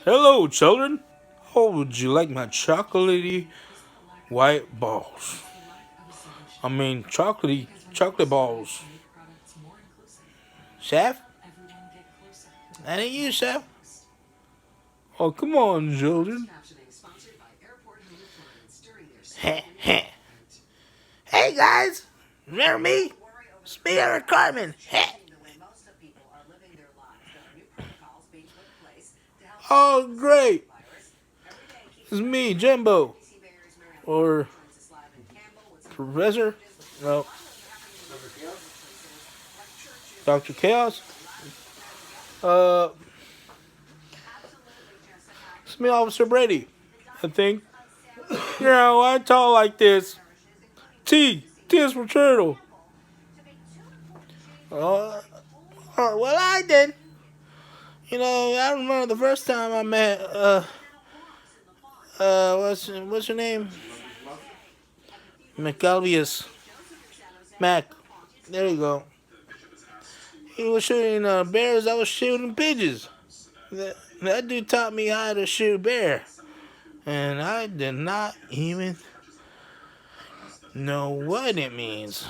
Hello, children. How would you like my chocolatey white balls? I mean, chocolate balls. Chef? That ain't you, Chef. Oh, come on, children. Hey, guys. Remember me? It's me, Erick, cartmen. Oh, great. It's me, Jimbo. Or Professor? No, Dr. Chaos? Uh, it's me, Officer Brady. I think. You know, I talk like this. T is for turtle. Uh, well, I did. You know, I remember the first time I met, what's your name? McAlvius. Mac. There you go. He was shooting bears, I was shooting pigeons. That dude taught me how to shoot bear. And I did not even know what it means.